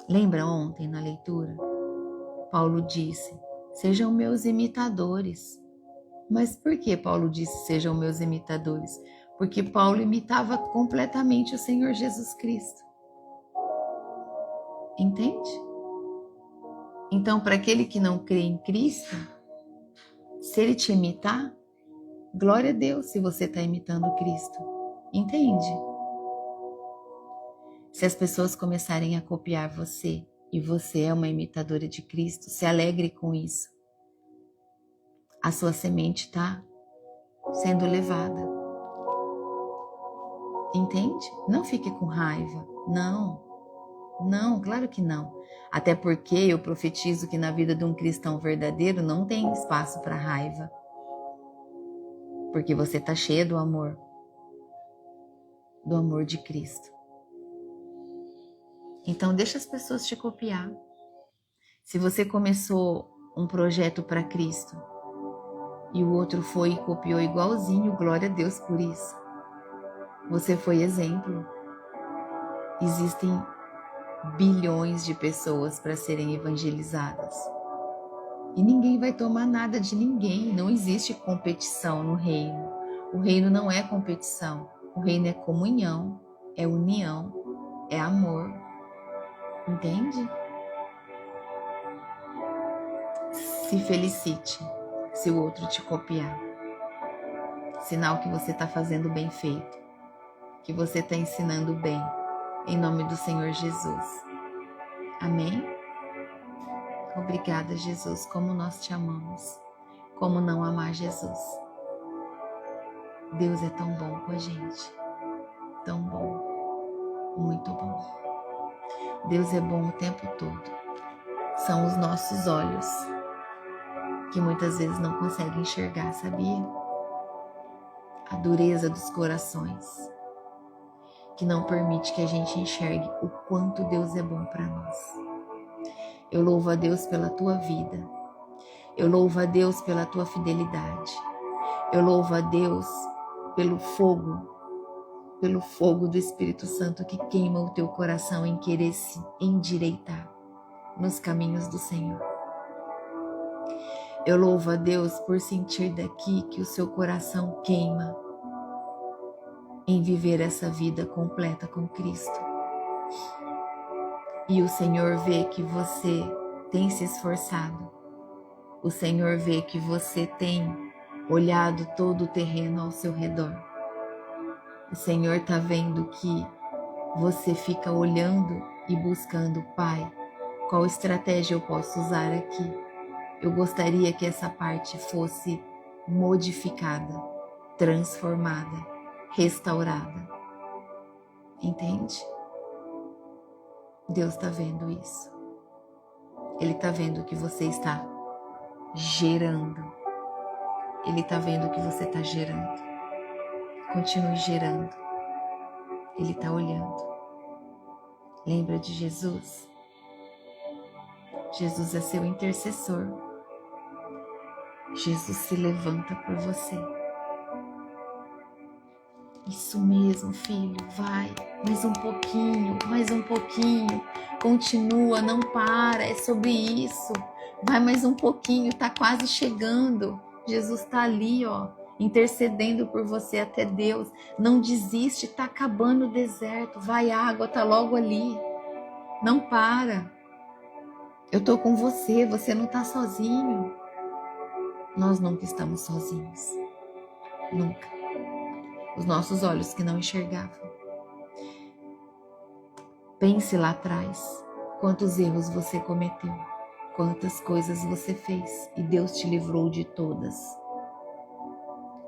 Lembra ontem na leitura? Paulo disse, sejam meus imitadores. Mas por que Paulo disse, sejam meus imitadores? Porque Paulo imitava completamente o Senhor Jesus Cristo. Entende? Então, para aquele que não crê em Cristo, se ele te imitar, glória a Deus se você está imitando Cristo. Entende? Se as pessoas começarem a copiar você e você é uma imitadora de Cristo, se alegre com isso. A sua semente está sendo levada. Entende? Não fique com raiva. Não, claro que não. Até porque eu profetizo que na vida de um cristão verdadeiro não tem espaço para raiva. Porque você está cheia do amor de Cristo. Então deixa as pessoas te copiar. Se você começou um projeto para Cristo e o outro foi e copiou igualzinho, glória a Deus por isso. Você foi exemplo. Existem bilhões de pessoas para serem evangelizadas. E ninguém vai tomar nada de ninguém. Não existe competição no reino. O reino não é competição. O reino é comunhão, é união, é amor. Entende? Se felicite se o outro te copiar. Sinal que você está fazendo bem feito. Que você está ensinando bem. Em nome do Senhor Jesus. Amém? Obrigada, Jesus, como nós te amamos. Como não amar Jesus? Deus é tão bom com a gente. Tão bom. Muito bom. Deus é bom o tempo todo. São os nossos olhos que muitas vezes não conseguem enxergar, sabia? A dureza dos corações que não permite que a gente enxergue o quanto Deus é bom para nós. Eu louvo a Deus pela tua vida. Eu louvo a Deus pela tua fidelidade. Eu louvo a Deus pelo fogo pelo fogo do Espírito Santo que queima o teu coração em querer se endireitar nos caminhos do Senhor. Eu louvo a Deus por sentir daqui que o seu coração queima em viver essa vida completa com Cristo. E o Senhor vê que você tem se esforçado. O Senhor vê que você tem olhado todo o terreno ao seu redor. O Senhor está vendo que você fica olhando e buscando, Pai, qual estratégia eu posso usar aqui? Eu gostaria que essa parte fosse modificada, transformada, restaurada. Entende? Deus está vendo isso. Ele está vendo que você está gerando. Ele está vendo que você está gerando. Continue gerando. Ele está olhando. Lembra de Jesus? Jesus é seu intercessor. Jesus se levanta por você. Isso mesmo, filho, vai, mais um pouquinho, continua, não para, é sobre isso, vai mais um pouquinho, tá quase chegando, Jesus tá ali, ó, intercedendo por você até Deus, não desiste, tá acabando o deserto, vai, a água tá logo ali, não para, eu tô com você, você não tá sozinho, nós nunca estamos sozinhos, nunca. Os nossos olhos que não enxergavam. Pense lá atrás, quantos erros você cometeu, quantas coisas você fez e Deus te livrou de todas.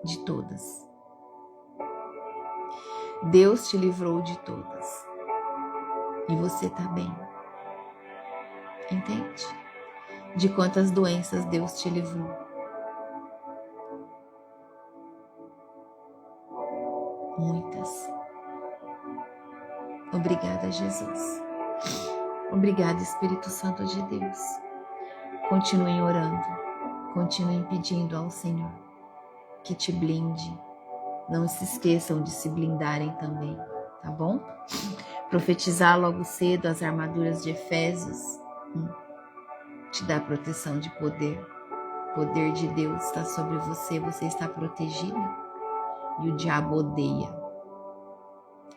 De todas. Deus te livrou de todas. E você está bem. Entende? De quantas doenças Deus te livrou. Muitas. Obrigada, Jesus. Obrigada, Espírito Santo de Deus. Continuem orando. Continuem pedindo ao Senhor que te blinde. Não se esqueçam de se blindarem também, tá bom? Profetizar logo cedo as armaduras de Efésios te dá proteção de poder. O poder de Deus está sobre você, você está protegido. E o diabo odeia.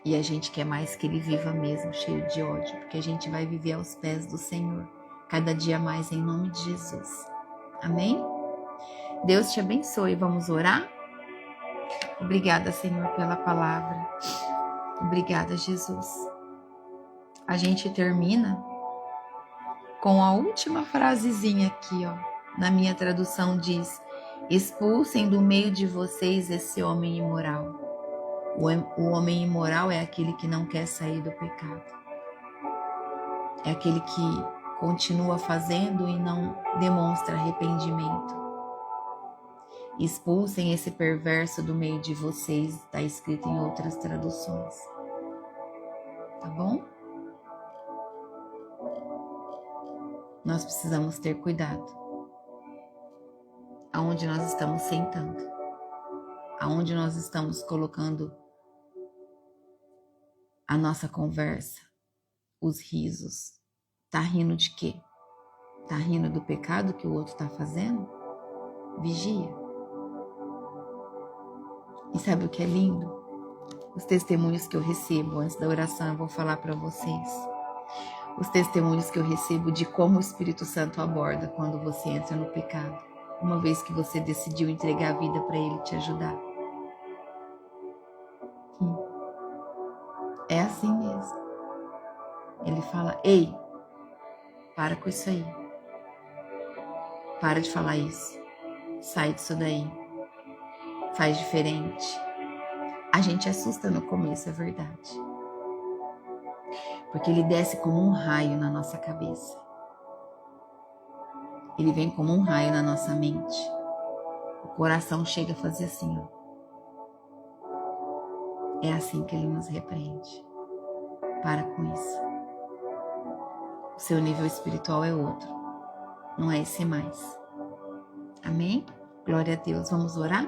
E a gente quer mais que ele viva mesmo, cheio de ódio, porque a gente vai viver aos pés do Senhor, cada dia mais, em nome de Jesus. Amém? Deus te abençoe. Vamos orar? Obrigada, Senhor, pela palavra. Obrigada, Jesus. A gente termina com a última frasezinha aqui, ó. Na minha tradução diz: expulsem do meio de vocês esse homem imoral. O homem imoral é aquele que não quer sair do pecado. É aquele que continua fazendo e não demonstra arrependimento. Expulsem esse perverso do meio de vocês, está escrito em outras traduções. Tá bom? Nós precisamos ter cuidado. Aonde nós estamos sentando. Aonde nós estamos colocando a nossa conversa, os risos. Tá rindo de quê? Tá rindo do pecado que o outro tá fazendo? Vigia. E sabe o que é lindo? Os testemunhos que eu recebo antes da oração, eu vou falar para vocês. Os testemunhos que eu recebo de como o Espírito Santo aborda quando você entra no pecado. Uma vez que você decidiu entregar a vida para Ele te ajudar. É assim mesmo. Ele fala: ei, para com isso aí. Para de falar isso. Sai disso daí. Faz diferente. A gente assusta no começo, é verdade. Porque ele desce como um raio na nossa cabeça. Ele vem como um raio na nossa mente. O coração chega a fazer assim, ó. É assim que ele nos repreende. Para com isso. O seu nível espiritual é outro. Não é esse mais. Amém? Glória a Deus. Vamos orar?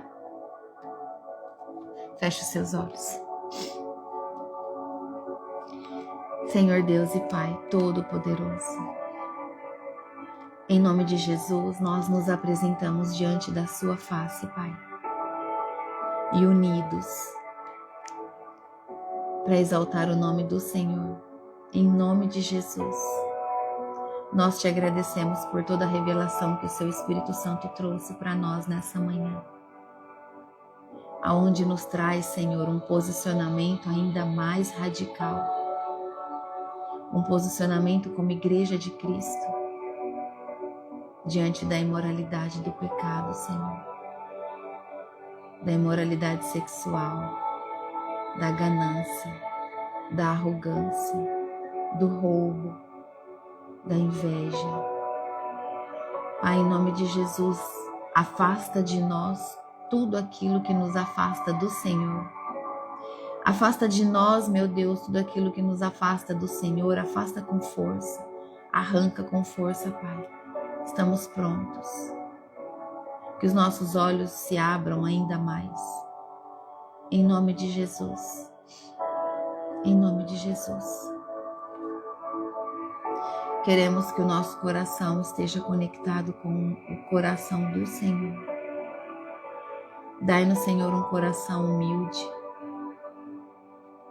Feche os seus olhos. Senhor Deus e Pai Todo-Poderoso, em nome de Jesus, nós nos apresentamos diante da sua face, Pai, e unidos para exaltar o nome do Senhor, em nome de Jesus. Nós te agradecemos por toda a revelação que o seu Espírito Santo trouxe para nós nessa manhã, aonde nos traz, Senhor, um posicionamento ainda mais radical, um posicionamento como Igreja de Cristo, diante da imoralidade do pecado, Senhor, da imoralidade sexual, da ganância, da arrogância, do roubo, da inveja. Pai, em nome de Jesus, afasta de nós tudo aquilo que nos afasta do Senhor. Afasta de nós, meu Deus, tudo aquilo que nos afasta do Senhor. Afasta com força, arranca com força, Pai. Estamos prontos. Que os nossos olhos se abram ainda mais. Em nome de Jesus. Em nome de Jesus. Queremos que o nosso coração esteja conectado com o coração do Senhor. Dai-nos, Senhor, um coração humilde,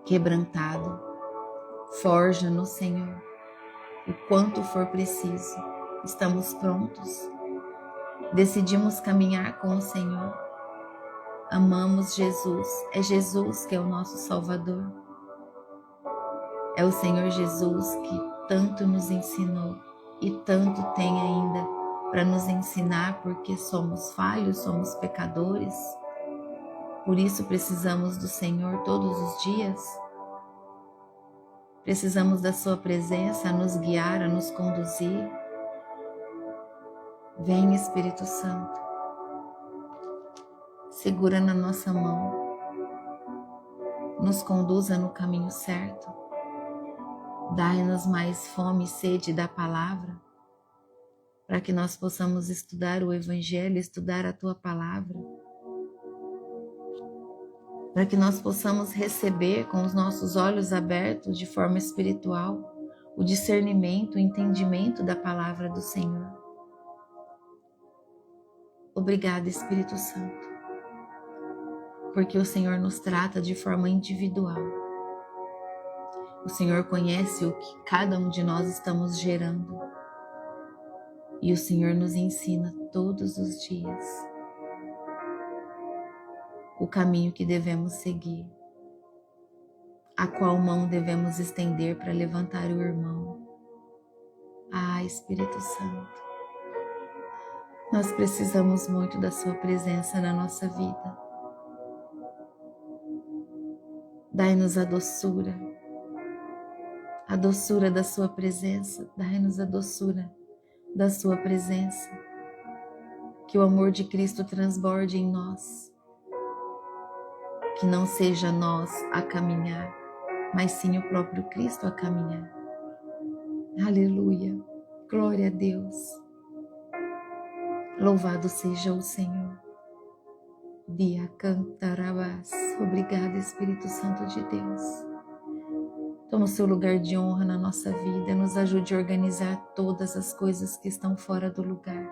quebrantado. Forja-nos, Senhor, o quanto for preciso. Estamos prontos. Decidimos caminhar com o Senhor. Amamos Jesus. É Jesus que é o nosso Salvador. É o Senhor Jesus que tanto nos ensinou e tanto tem ainda para nos ensinar, porque somos falhos, somos pecadores. Por isso precisamos do Senhor todos os dias. Precisamos da sua presença a nos guiar, a nos conduzir. Vem, Espírito Santo. Segura na nossa mão. Nos conduza no caminho certo. Dai-nos mais fome e sede da palavra, para que nós possamos estudar o Evangelho, estudar a Tua palavra, para que nós possamos receber com os nossos olhos abertos de forma espiritual o discernimento, o entendimento da palavra do Senhor. Obrigada, Espírito Santo, porque o Senhor nos trata de forma individual. O Senhor conhece o que cada um de nós estamos gerando. E o Senhor nos ensina todos os dias o caminho que devemos seguir, a qual mão devemos estender para levantar o irmão. Ah, Espírito Santo, nós precisamos muito da sua presença na nossa vida. Dai-nos a doçura da sua presença. Dai-nos a doçura da sua presença. Que o amor de Cristo transborde em nós. Que não seja nós a caminhar, mas sim o próprio Cristo a caminhar. Aleluia. Glória a Deus. Louvado seja o Senhor. Dia cantarabás. Obrigada, Espírito Santo de Deus. Toma o seu lugar de honra na nossa vida, nos ajude a organizar todas as coisas que estão fora do lugar.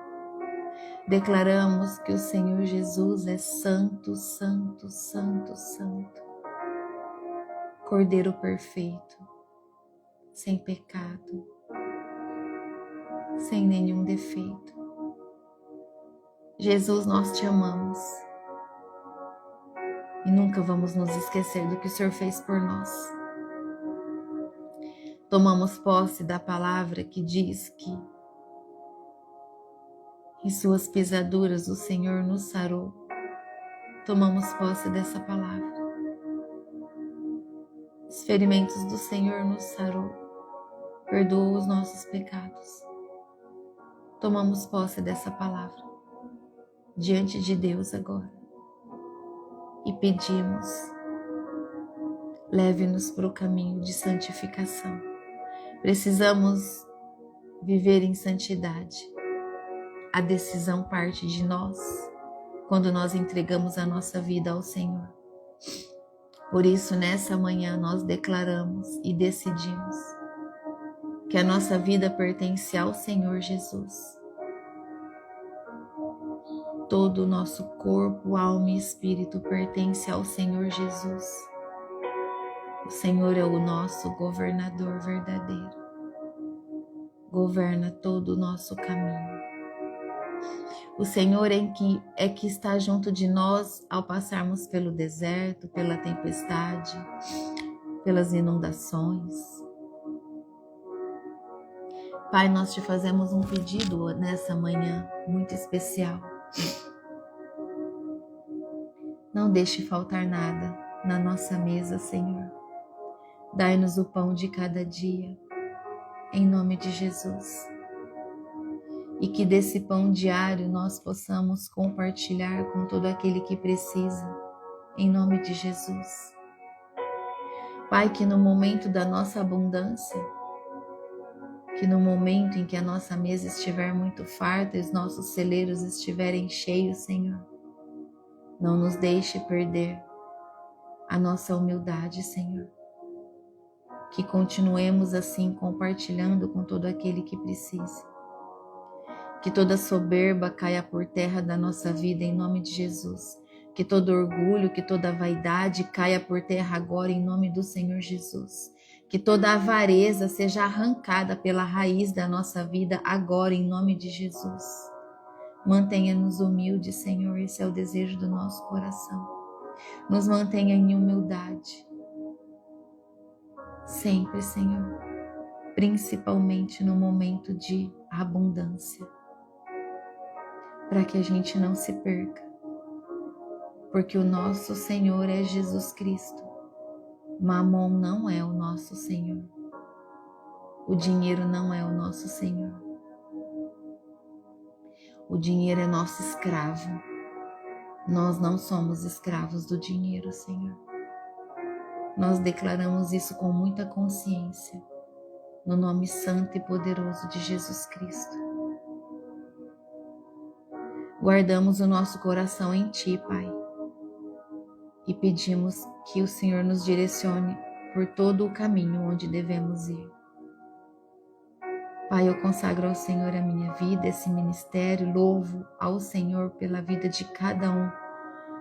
Declaramos que o Senhor Jesus é santo, santo, santo, santo. Cordeiro perfeito, sem pecado, sem nenhum defeito. Jesus, nós te amamos e nunca vamos nos esquecer do que o Senhor fez por nós. Tomamos posse da palavra que diz que em suas pisaduras o Senhor nos sarou. Tomamos posse dessa palavra. Os ferimentos do Senhor nos sarou. Perdoou os nossos pecados. Tomamos posse dessa palavra diante de Deus agora e pedimos: leve-nos para o caminho de santificação. Precisamos viver em santidade. A decisão parte de nós quando nós entregamos a nossa vida ao Senhor. Por isso, nessa manhã, nós declaramos e decidimos que a nossa vida pertence ao Senhor Jesus. Todo o nosso corpo, alma e espírito pertence ao Senhor Jesus. O Senhor é o nosso governador verdadeiro. Governa todo o nosso caminho. O Senhor é que está junto de nós ao passarmos pelo deserto, pela tempestade, pelas inundações. Pai, nós te fazemos um pedido nessa manhã muito especial. Não deixe faltar nada na nossa mesa, Senhor. Dai-nos o pão de cada dia, em nome de Jesus. E que desse pão diário nós possamos compartilhar com todo aquele que precisa, em nome de Jesus. Pai, que no momento da nossa abundância, que no momento em que a nossa mesa estiver muito farta e os nossos celeiros estiverem cheios, Senhor, não nos deixe perder a nossa humildade, Senhor. Que continuemos assim compartilhando com todo aquele que precisa. Que toda soberba caia por terra da nossa vida em nome de Jesus. Que todo orgulho, que toda vaidade caia por terra agora em nome do Senhor Jesus. Que toda avareza seja arrancada pela raiz da nossa vida agora em nome de Jesus. Mantenha-nos humildes, Senhor, esse é o desejo do nosso coração. Nos mantenha em humildade. Sempre, Senhor, principalmente no momento de abundância, para que a gente não se perca, porque o nosso Senhor é Jesus Cristo. Mamon não é o nosso Senhor. O dinheiro não é o nosso Senhor. O dinheiro é nosso escravo. Nós não somos escravos do dinheiro, Senhor. Nós declaramos isso com muita consciência, no nome santo e poderoso de Jesus Cristo. Guardamos o nosso coração em Ti, Pai, e pedimos que o Senhor nos direcione por todo o caminho onde devemos ir. Pai, eu consagro ao Senhor a minha vida, esse ministério, louvo ao Senhor pela vida de cada um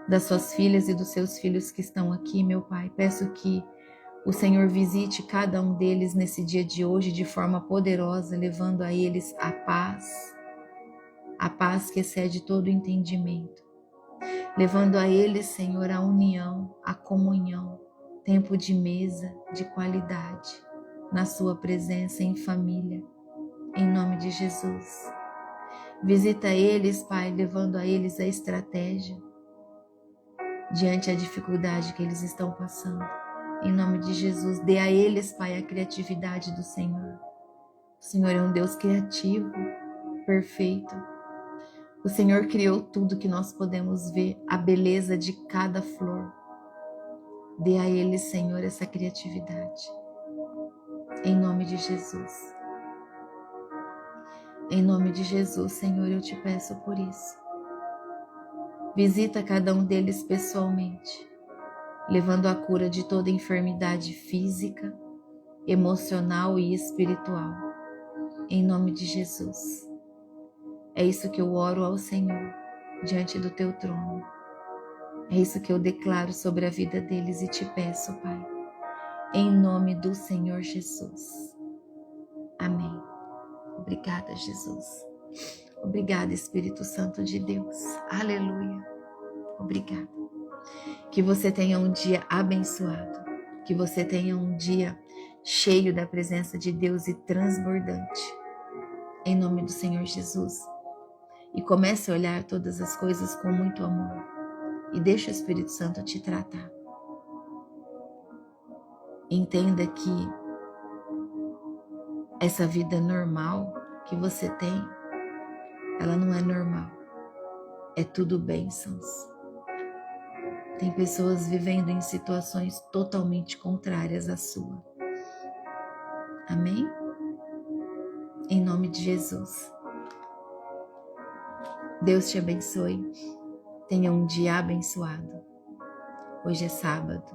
das suas filhas e dos seus filhos que estão aqui, meu Pai. Peço que o Senhor visite cada um deles nesse dia de hoje de forma poderosa, levando a eles a paz que excede todo o entendimento. Levando a eles, Senhor, a união, a comunhão, tempo de mesa, de qualidade, na sua presença em família, em nome de Jesus. Visita eles, Pai, levando a eles a estratégia diante da dificuldade que eles estão passando. Em nome de Jesus, dê a eles, Pai, a criatividade do Senhor. O Senhor é um Deus criativo, perfeito. O Senhor criou tudo que nós podemos ver, a beleza de cada flor. Dê a eles, Senhor, essa criatividade. Em nome de Jesus. Em nome de Jesus, Senhor, eu te peço por isso. Visita cada um deles pessoalmente, levando a cura de toda enfermidade física, emocional e espiritual. Em nome de Jesus. É isso que eu oro ao Senhor, diante do teu trono. É isso que eu declaro sobre a vida deles e te peço, Pai. Em nome do Senhor Jesus. Amém. Obrigada, Jesus. Obrigada, Espírito Santo de Deus. Aleluia. Obrigada. Que você tenha um dia abençoado. Que você tenha um dia cheio da presença de Deus e transbordante. Em nome do Senhor Jesus. E comece a olhar todas as coisas com muito amor. E deixe o Espírito Santo te tratar. Entenda que essa vida normal que você tem, ela não é normal. É tudo bênçãos. Tem pessoas vivendo em situações totalmente contrárias à sua. Amém? Em nome de Jesus. Deus te abençoe. Tenha um dia abençoado. Hoje é sábado,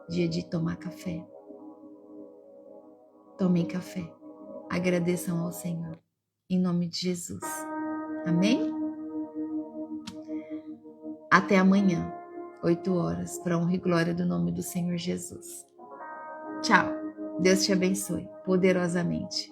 dia de tomar café. Tomem café. agradeçam ao Senhor. Em nome de Jesus. Amém? Até amanhã, 8 horas, para honra e glória do nome do Senhor Jesus. Tchau. Deus te abençoe poderosamente.